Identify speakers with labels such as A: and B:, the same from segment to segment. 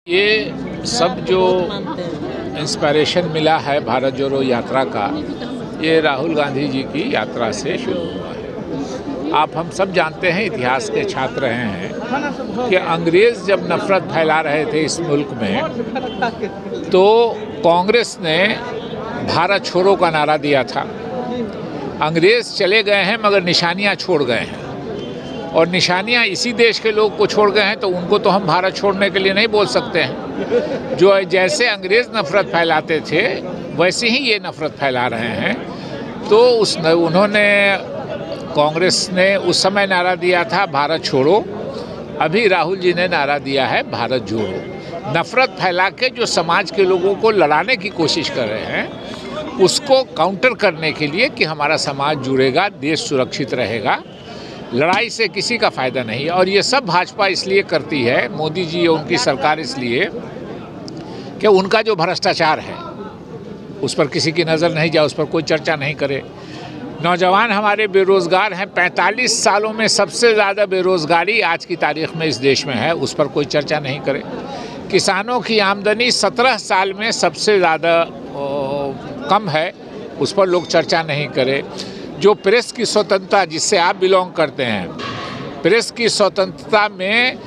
A: ये सब जो इंस्पिरेशन मिला है भारत जोड़ो यात्रा का, ये राहुल गांधी जी की यात्रा से शुरू हुआ है। आप हम सब जानते हैं, इतिहास के छात्र रहे हैं कि अंग्रेज़ जब नफरत फैला रहे थे इस मुल्क में, तो कांग्रेस ने भारत छोड़ो का नारा दिया था। अंग्रेज़ चले गए हैं मगर निशानियां छोड़ गए हैं, और निशानियां इसी देश के लोग को छोड़ गए हैं, तो उनको तो हम भारत छोड़ने के लिए नहीं बोल सकते हैं। जो जैसे अंग्रेज़ नफरत फैलाते थे वैसे ही ये नफरत फैला रहे हैं। तो उन्होंने कांग्रेस ने उस समय नारा दिया था भारत छोड़ो, अभी राहुल जी ने नारा दिया है भारत जोड़ो। नफरत फैला के जो समाज के लोगों को लड़ाने की कोशिश कर रहे हैं, उसको काउंटर करने के लिए कि हमारा समाज जुड़ेगा, देश सुरक्षित रहेगा, लड़ाई से किसी का फ़ायदा नहीं है। और ये सब भाजपा इसलिए करती है, मोदी जी और उनकी सरकार, इसलिए कि उनका जो भ्रष्टाचार है उस पर किसी की नज़र नहीं जाए, उस पर कोई चर्चा नहीं करे। नौजवान हमारे बेरोज़गार हैं, 45 सालों में सबसे ज़्यादा बेरोज़गारी आज की तारीख में इस देश में है, उस पर कोई चर्चा नहीं करे। किसानों की आमदनी 17 साल में सबसे ज़्यादा कम है, उस पर लोग चर्चा नहीं करे। जो प्रेस की स्वतंत्रता, जिससे आप बिलोंग करते हैं, प्रेस की स्वतंत्रता में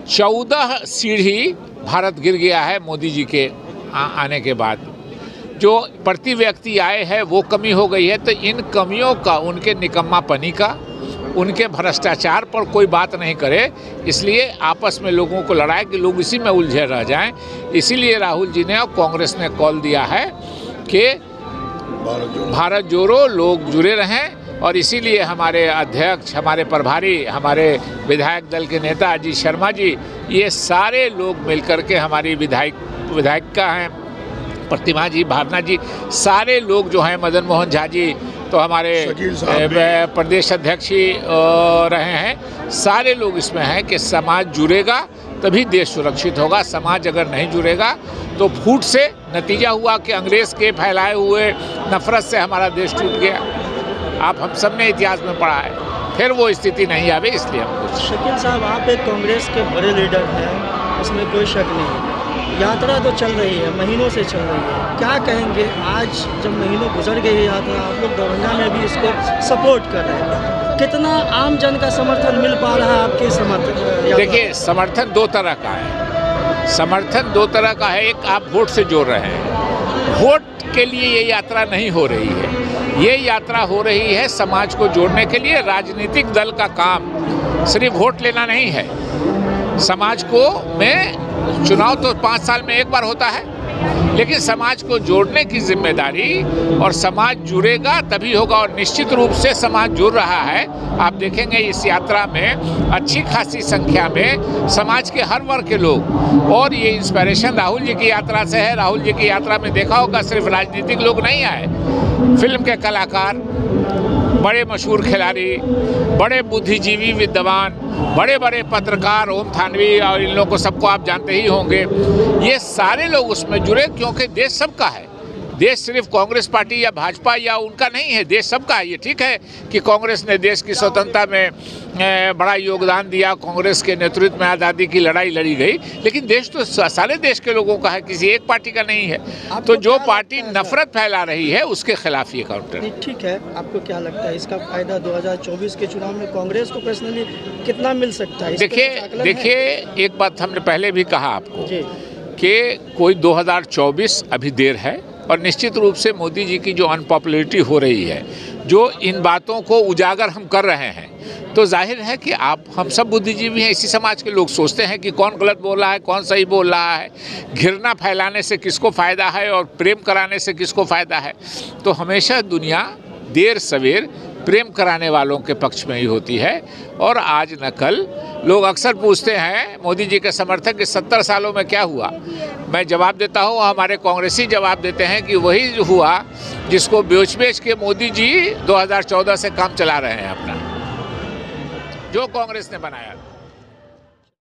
A: 14 सीढ़ी भारत गिर गया है मोदी जी के आने के बाद। जो प्रति व्यक्ति आय है वो कमी हो गई है। तो इन कमियों का, उनके निकम्मापनी का, उनके भ्रष्टाचार पर कोई बात नहीं करे, इसलिए आपस में लोगों को लड़ाए कि लोग इसी में उलझे रह जाएं। इसीलिए राहुल जी ने और कांग्रेस ने कॉल दिया है कि भारत जोड़ो, लोग जुड़े रहें। और इसीलिए हमारे अध्यक्ष, हमारे प्रभारी, हमारे विधायक दल के नेता अजीत शर्मा जी, ये सारे लोग मिलकर के, हमारी विधायिका हैं प्रतिमा जी, भावना जी, सारे लोग जो हैं, मदन मोहन झा जी तो हमारे प्रदेश अध्यक्ष ही रहे हैं, सारे लोग इसमें हैं कि समाज जुड़ेगा तभी देश सुरक्षित होगा। समाज अगर नहीं जुड़ेगा तो फूट से नतीजा हुआ कि अंग्रेज़ के फैलाए हुए नफरत से हमारा देश टूट गया। आप हम सब ने इतिहास में पढ़ा है, फिर वो स्थिति नहीं आवे, इसलिए हम कुछ।
B: शकील साहब, आप एक कांग्रेस के बड़े लीडर हैं, इसमें कोई शक नहीं। यात्रा तो चल रही है, महीनों से चल रही है, क्या कहेंगे आज जब महीनों गुजर गए ये यात्रा, आप लोग दरभंगा में भी इसको सपोर्ट कर रहे हैं, कितना आम जन का समर्थन मिल पा रहा है आपके समर्थन?
A: देखिए, समर्थन दो तरह का है। समर्थन दो तरह का है। एक, आप वोट से जोड़ रहे हैं, वोट के लिए ये यात्रा नहीं हो रही है। ये यात्रा हो रही है समाज को जोड़ने के लिए। राजनीतिक दल का काम सिर्फ वोट लेना नहीं है। समाज को में चुनाव तो 5 साल में एक बार होता है, लेकिन समाज को जोड़ने की जिम्मेदारी, और समाज जुड़ेगा तभी होगा। और निश्चित रूप से समाज जुड़ रहा है। आप देखेंगे इस यात्रा में अच्छी खासी संख्या में समाज के हर वर्ग के लोग, और ये इंस्पिरेशन राहुल जी की यात्रा से है। राहुल जी की यात्रा में देखा होगा सिर्फ राजनीतिक लोग नहीं आए, फिल्म के कलाकार, बड़े मशहूर खिलाड़ी, बड़े बुद्धिजीवी विद्वान, बड़े बड़े पत्रकार, ओम थानवी और इन लोगों को सबको आप जानते ही होंगे। ये सारे लोग उसमें जुड़े, क्योंकि देश सबका है। देश सिर्फ कांग्रेस पार्टी या भाजपा या उनका नहीं है, देश सबका है। ये ठीक है कि कांग्रेस ने देश की स्वतंत्रता में बड़ा योगदान दिया, कांग्रेस के नेतृत्व में आज़ादी की लड़ाई लड़ी गई, लेकिन देश तो सारे देश के लोगों का है, किसी एक पार्टी का नहीं है। तो जो पार्टी नफरत फैला रही है उसके खिलाफ ये काउंटर।
B: ठीक है, आपको क्या लगता है इसका फायदा 2024 के चुनाव में कांग्रेस को पर्सनली कितना मिल सकता है?
A: देखिए, एक बात हमने पहले भी कहा आपको कि कोई 2024 अभी देर है, और निश्चित रूप से मोदी जी की जो अनपॉपुलरिटी हो रही है, जो इन बातों को उजागर हम कर रहे हैं, तो जाहिर है कि आप हम सब बुद्धिजीवी हैं, इसी समाज के लोग सोचते हैं कि कौन गलत बोल रहा है, कौन सही बोल रहा है, घृणा फैलाने से किसको फ़ायदा है और प्रेम कराने से किसको फ़ायदा है। तो हमेशा दुनिया देर सवेर प्रेम कराने वालों के पक्ष में ही होती है। और आज न कल लोग अक्सर पूछते हैं मोदी जी के समर्थक कि 70 सालों में क्या हुआ। मैं जवाब देता हूँ, हमारे कांग्रेसी जवाब देते हैं कि वही हुआ जिसको बेच के मोदी जी 2014 से काम चला रहे हैं अपना, जो कांग्रेस ने बनाया।